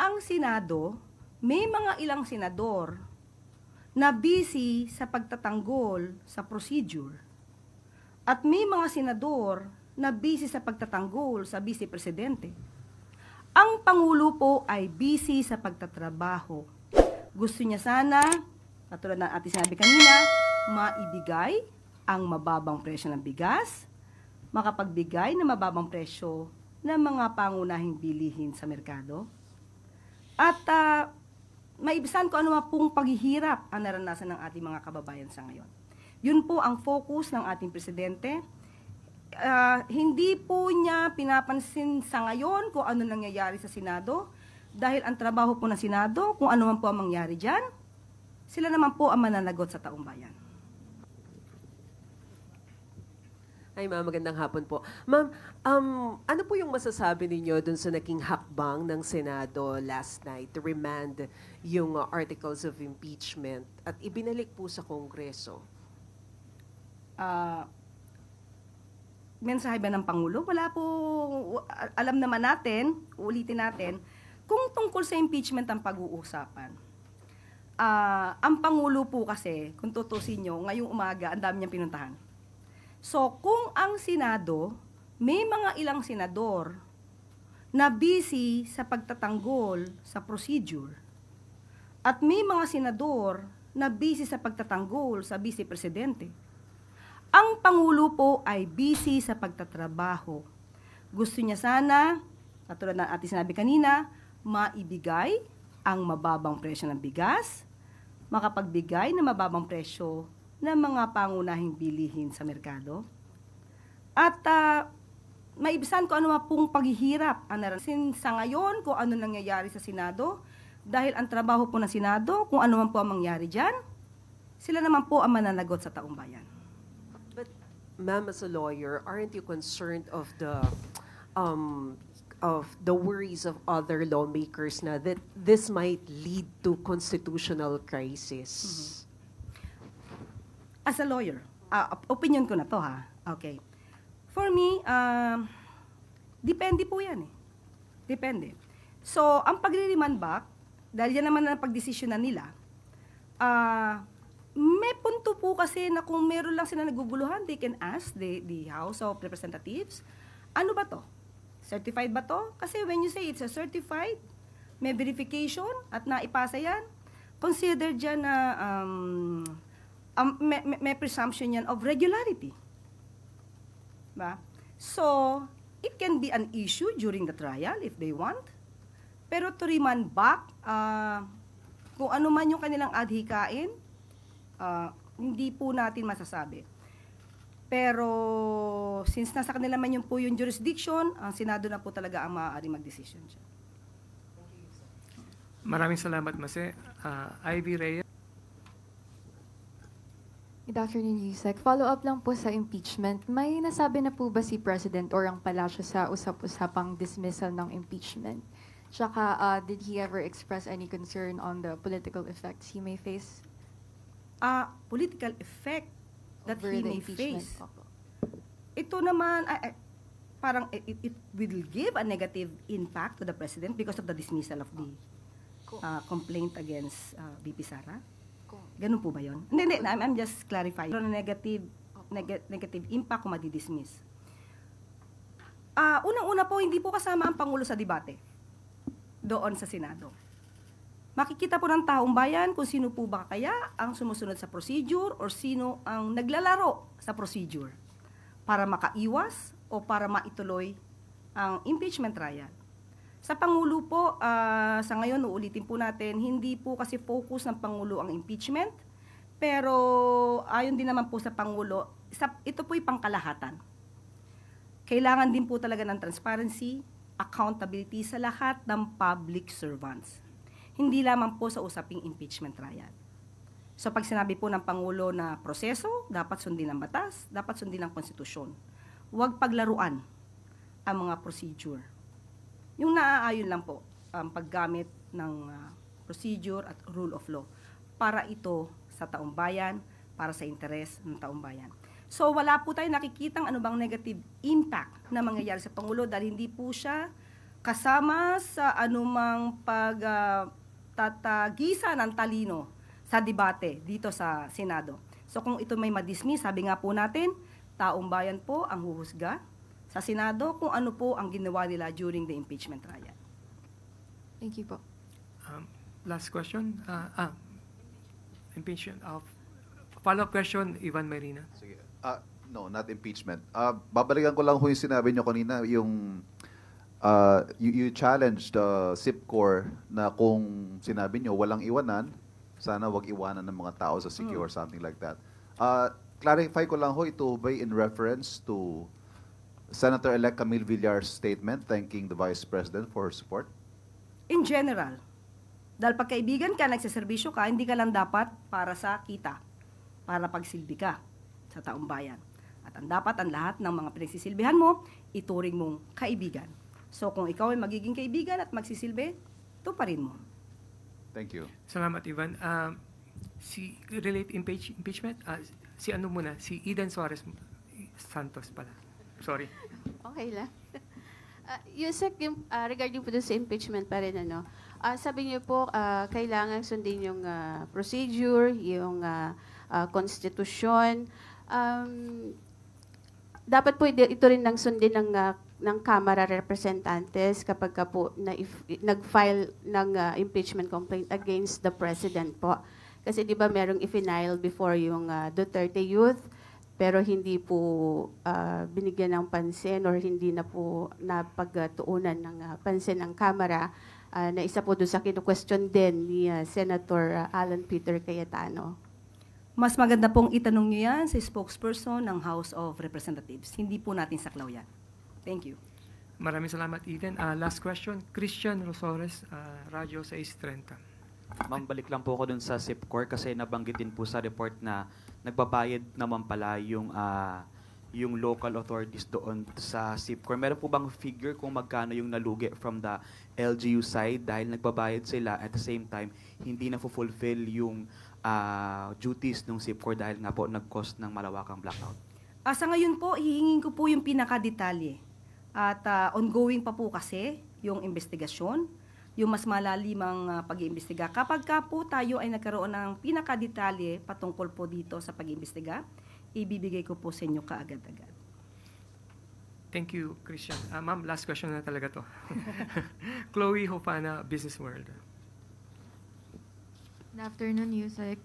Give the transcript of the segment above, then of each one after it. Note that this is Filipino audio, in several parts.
ang Senado, may mga ilang senador na busy sa pagtatanggol sa procedure at may mga senador na busy sa pagtatanggol sa Vice Presidente. Ang Pangulo po ay busy sa pagtatrabaho. Gusto niya sana, katulad ng ating sinabi kanina, maibigay ang mababang presyo ng bigas, makapagbigay ng mababang presyo ng mga pangunahing bilihin sa merkado, at maibisan ko ano pong paghihirap ang naranasan ng ating mga kababayan sa ngayon. Yun po ang focus ng ating Presidente. Hindi po niya pinapansin sa ngayon kung ano nangyayari sa Senado, dahil ang trabaho po ng Senado, kung ano man po ang mangyari dyan, sila naman po ang mananagot sa taong bayan. Ay, ma'am, magandang hapon po. Ma'am, ano po yung masasabi ninyo dun sa naging hakbang ng Senado last night to remand yung articles of impeachment at ibinalik po sa Kongreso? Mensahe ba ng Pangulo? Wala po, alam naman natin, ulitin natin, kung tungkol sa impeachment ang pag-uusapan. Ang Pangulo po kasi, kung tutusin nyo, ngayong umaga, ang dami niyang pinuntahan. So, kung ang Senado, may mga ilang senador na busy sa pagtatanggol sa procedure at may mga senador na busy sa pagtatanggol sa Vice Presidente, ang Pangulo po ay busy sa pagtatrabaho. Gusto niya sana, katulad ng ating sinabi kanina, maibigay ang mababang presyo ng bigas, makapagbigay ng mababang presyo ng mga pangunahing bilihin sa merkado, at maibisan ko ano pong paghihirap ang naranasan sa ngayon kung ano nangyayari sa Senado, dahil ang trabaho po ng Senado, kung ano man po ang mangyari dyan, sila naman po ang mananagot sa taong bayan. But, ma'am, as a lawyer, aren't you concerned of the worries of other lawmakers na that this might lead to constitutional crisis? Mm-hmm. As a lawyer, opinion ko na to ha. Okay. For me, depende po yan eh. Depende. So, ang pagre-remand back, dahil yan naman ang pagdesisyonan nila, may punto po kasi na kung meron lang sila naguguluhan, they can ask the House of Representatives, ano ba to? Certified ba to? Kasi when you say it's a certified, may verification at naipasa yan, consider dyan na may presumption yan of regularity. Ba? So, it can be an issue during the trial if they want. Pero to remand back, kung ano man yung kanilang adhikain, hindi po natin masasabi. Pero, since nasa kanila man yung po yung jurisdiction, ang Senado na po talaga ang maaaring mag-decision siya. Maraming salamat, Mase. Ivy Reyes. Good afternoon, Yusek. Follow-up lang po sa impeachment. May nasabi na po ba si President or ang palasyo sa usap-usapang dismissal ng impeachment? Tsaka, did he ever express any concern on the political effects he may face? Political effect that over he the may impeachment face. po. Ito naman, parang it will give a negative impact to the President because of the dismissal of the complaint against VP Sara. Ganun po ba yun? Hindi, I'm just clarifying. Pero negative impact kung madidismiss. Unang-una po, hindi po kasama ang Pangulo sa debate doon sa Senado. Makikita po ng taong bayan kung sino po ba kaya ang sumusunod sa procedure or sino ang naglalaro sa procedure para makaiwas o para maituloy ang impeachment trial. Sa Pangulo po, sa ngayon, uulitin po natin, hindi po kasi focus ng Pangulo ang impeachment, pero ayon din naman po sa Pangulo, ito po'y pangkalahatan. Kailangan din po talaga ng transparency, accountability sa lahat ng public servants. Hindi lamang po sa usaping impeachment trial. So pag sinabi po ng Pangulo na proseso, dapat sundin ang batas, dapat sundin ang konstitusyon. Huwag paglaruan ang mga procedure. Yung naaayon lang po ang paggamit ng procedure at rule of law para ito sa taong bayan, para sa interes ng taong bayan. So wala po tayong nakikitang ano bang negative impact na mangyayari sa Pangulo dahil hindi po siya kasama sa anumang pagtatagisa ng talino sa debate dito sa Senado. So kung ito may madismiss, sabi nga po natin, taong bayan po ang huhusga sa Senado kung ano po ang ginawa nila during the impeachment trial. Thank you po. Last question. Impeachment. Follow-up question, Ivan Marina. Sige. No, not impeachment. Babalikan ko lang yung sinabi nyo kanina, yung you challenged SIPCOR na kung sinabi nyo walang iwanan, sana wag iwanan ng mga tao sa CQ or something like that. Clarify ko lang ho, ito ba in reference to Senator-elect Camille Villar's statement thanking the Vice President for her support? In general, dahil pagkaibigan ka, nagsiservisyo ka, hindi ka lang dapat para sa kita, para pagsilbi ka sa taong bayan. At ang dapat ang lahat ng mga pinagsisilbihan mo, ituring mong kaibigan. So kung ikaw ay magiging kaibigan at magsisilbi, tuparin mo. Thank you. Salamat, Ivan. Si relate impeachment, si ano muna, si Eden Suarez Santos pala. Sorry. Okay lang. Yusek, yung, regarding po dun sa impeachment pa rin, ano, sabi niyo po, kailangan sundin yung procedure, yung konstitusyon. Dapat po ito rin nang sundin ng Kamara Representantes kapag ka po nag-file ng impeachment complaint against the President po. Kasi di ba merong i-file before yung Duterte Youth, pero hindi po binigyan ng pansin or hindi na po napagtuunan ng pansin ng Kamara, na isa po doon sa kinu-question din ni Senator Alan Peter Cayetano. Mas maganda pong itanong nyo yan sa spokesperson ng House of Representatives. Hindi po natin saklaw yan. Thank you. Maraming salamat, Eden. Last question, Christian Rosores, Radyo 630. Ma'am, balik lang po ako dun sa SIPCOR kasi nabanggit din po sa report na nagbabayad naman pala yung local authorities doon sa SIPCOR. Meron po bang figure kung magkano yung nalugi from the LGU side dahil nagbabayad sila at the same time hindi na fulfill yung duties ng SIPCOR dahil nga po nag-cause ng malawakang blackout? Sa ngayon po, hihingin ko po yung pinakadetalye. At ongoing pa po kasi yung investigasyon, yung mas malalimang pag-iimbestiga. Kapag ka po tayo ay nagkaroon ng pinakadetalye patungkol po dito sa pag-iimbestiga, ibibigay ko po sa inyo kaagad-agad. Thank you, Christian. Ma'am, last question na talaga to. Chloe Hofana, Business World. Good afternoon, Yusek.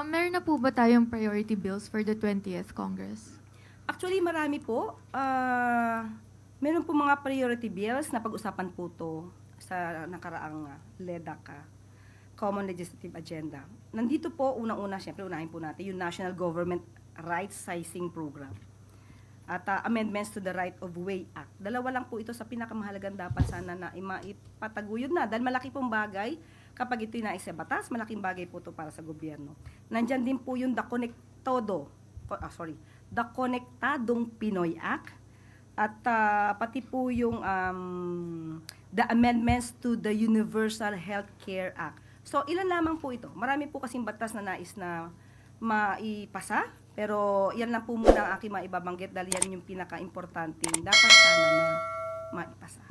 Meron na po ba tayong priority bills for the 20th Congress? Actually, marami po. Meron po mga priority bills na pag-usapan po to sa nakaraang LEDAC, Common Legislative Agenda. Nandito po, unang-una, siyempre, unahin po natin yung National Government Right Sizing Program at amendments to the Right of Way Act. Dalawa lang po ito sa pinakamahalagang dapat sana na maipataguyod na dahil malaki pong bagay kapag ito'y naisa batas, malaking bagay po ito para sa gobyerno. Nandyan din po yung The Konektadong Pinoy Act at pati po yung the amendments to the Universal Healthcare Act. So ilan lamang po ito. Marami po kasing batas na nais na maipasa, pero yan lang po muna ang aking maibabanggit dahil yan yung pinaka-importanting dapat sana na maipasa.